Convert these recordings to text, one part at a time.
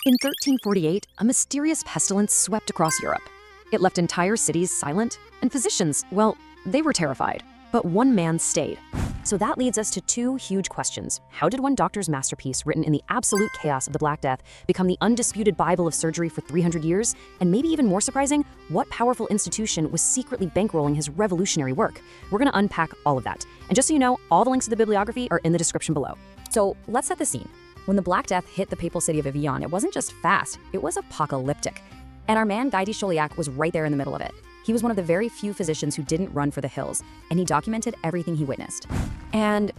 In 1348, a mysterious pestilence swept across Europe. It left entire cities silent, and physicians, well, they were terrified. But one man stayed. So that leads us to two huge questions. How did one doctor's masterpiece, written in the absolute chaos of the Black Death, become the undisputed Bible of surgery for 300 years? And maybe even more surprising, what powerful institution was secretly bankrolling his revolutionary work? We're going to unpack all of that. And just so you know, all the links to the bibliography are in the description below. So let's set the scene. When the Black Death hit the papal city of Auvergne, it wasn't just fast, it was apocalyptic. And our man Guy de Chauliac was right there in the middle of it. He was one of the very few physicians who didn't run for the hills, and he documented everything he witnessed. And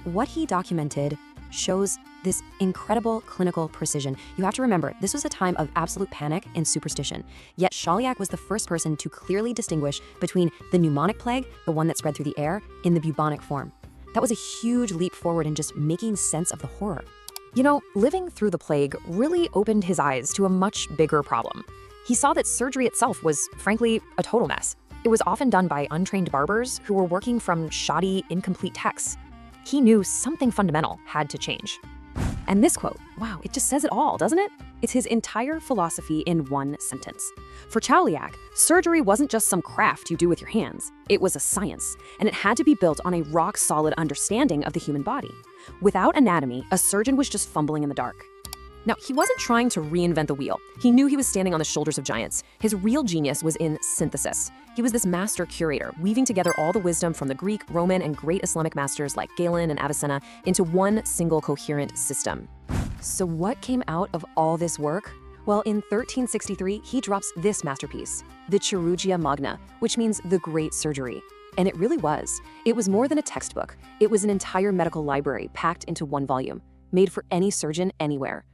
what he documented shows this incredible clinical precision. You have to remember, this was a time of absolute panic and superstition. Yet Chauliac was the first person to clearly distinguish between the pneumonic plague, the one that spread through the air, in the bubonic form. That was a huge leap forward in just making sense of the horror. You know, living through the plague really opened his eyes to a much bigger problem. He saw that surgery itself was, frankly, a total mess. It was often done by untrained barbers who were working from shoddy, incomplete texts. He knew something fundamental had to change. And this quote, wow, it just says it all, doesn't it? It's his entire philosophy in one sentence. For Chauliac, surgery wasn't just some craft you do with your hands. It was a science, and it had to be built on a rock-solid understanding of the human body. Without anatomy, a surgeon was just fumbling in the dark. Now, he wasn't trying to reinvent the wheel. He knew he was standing on the shoulders of giants. His real genius was in synthesis. He was this master curator, weaving together all the wisdom from the Greek, Roman, and great Islamic masters like Galen and Avicenna into one single coherent system. So what came out of all this work? Well, in 1363, he drops this masterpiece, the Chirurgia Magna, which means the Great Surgery. And it really was. It was more than a textbook. It was an entire medical library packed into one volume, made for any surgeon anywhere.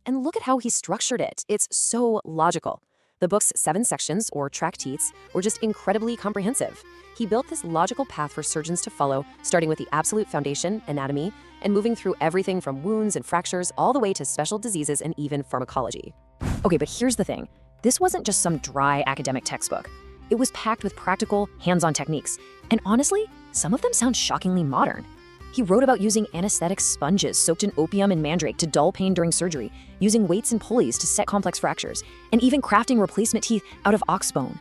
And look at how he structured it. It's so logical. The book's 7 sections, or tractates, were just incredibly comprehensive. He built this logical path for surgeons to follow, starting with the absolute foundation, anatomy, and moving through everything from wounds and fractures all the way to special diseases and even pharmacology. Okay, but here's the thing. This wasn't just some dry academic textbook. It was packed with practical, hands-on techniques. And honestly, some of them sound shockingly modern. He wrote about using anesthetic sponges soaked in opium and mandrake to dull pain during surgery, using weights and pulleys to set complex fractures, and even crafting replacement teeth out of ox bone.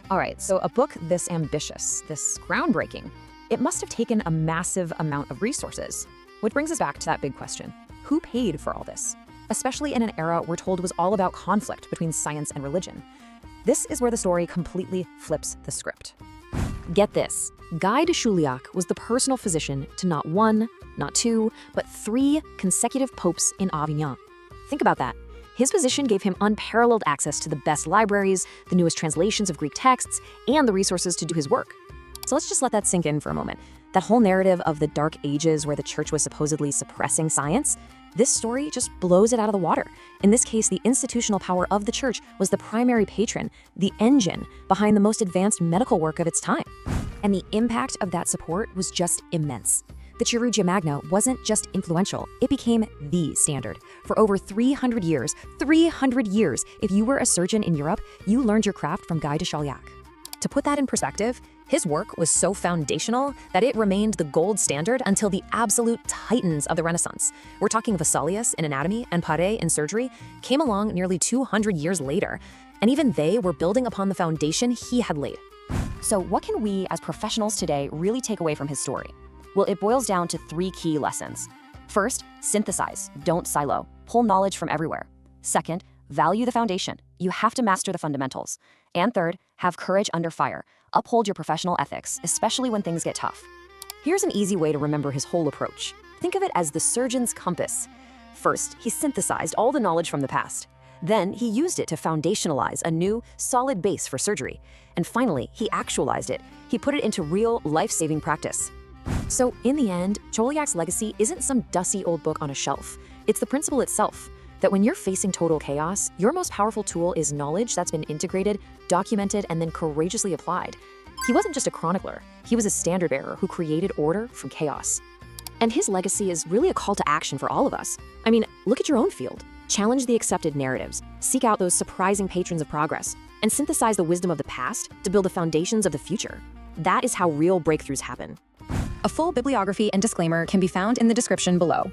All right, so a book this ambitious, this groundbreaking, it must have taken a massive amount of resources. Which brings us back to that big question. Who paid for all this? Especially in an era we're told was all about conflict between science and religion. This is where the story completely flips the script. Get this. Guy de Chauliac was the personal physician to not 1, not 2, but 3 consecutive popes in Auvergne. Think about that. His position gave him unparalleled access to the best libraries, the newest translations of Greek texts, and the resources to do his work. So let's just let that sink in for a moment. That whole narrative of the Dark Ages where the church was supposedly suppressing science, this story just blows it out of the water. In this case, the institutional power of the church was the primary patron, the engine behind the most advanced medical work of its time. And the impact of that support was just immense. The Chirurgia Magna wasn't just influential, it became the standard. For over 300 years, if you were a surgeon in Europe, you learned your craft from Guy de Chauliac. To put that in perspective, his work was so foundational that it remained the gold standard until the absolute titans of the Renaissance. We're talking Vesalius in anatomy and Paré in surgery came along nearly 200 years later, and even they were building upon the foundation he had laid. So what can we as professionals today really take away from his story? Well, it boils down to 3 key lessons. First, synthesize, don't silo, pull knowledge from everywhere. Second, value the foundation. You have to master the fundamentals. And third, have courage under fire. Uphold your professional ethics, especially when things get tough. Here's an easy way to remember his whole approach. Think of it as the surgeon's compass. First, he synthesized all the knowledge from the past. Then, he used it to foundationalize a new, solid base for surgery. And finally, he actualized it. He put it into real, life-saving practice. So, in the end, Chauliac's legacy isn't some dusty old book on a shelf. It's the principle itself, that when you're facing total chaos, your most powerful tool is knowledge that's been integrated, documented, and then courageously applied. He wasn't just a chronicler, he was a standard bearer who created order from chaos. And his legacy is really a call to action for all of us. I mean, look at your own field. Challenge the accepted narratives, seek out those surprising patrons of progress, and synthesize the wisdom of the past to build the foundations of the future. That is how real breakthroughs happen. A full bibliography and disclaimer can be found in the description below.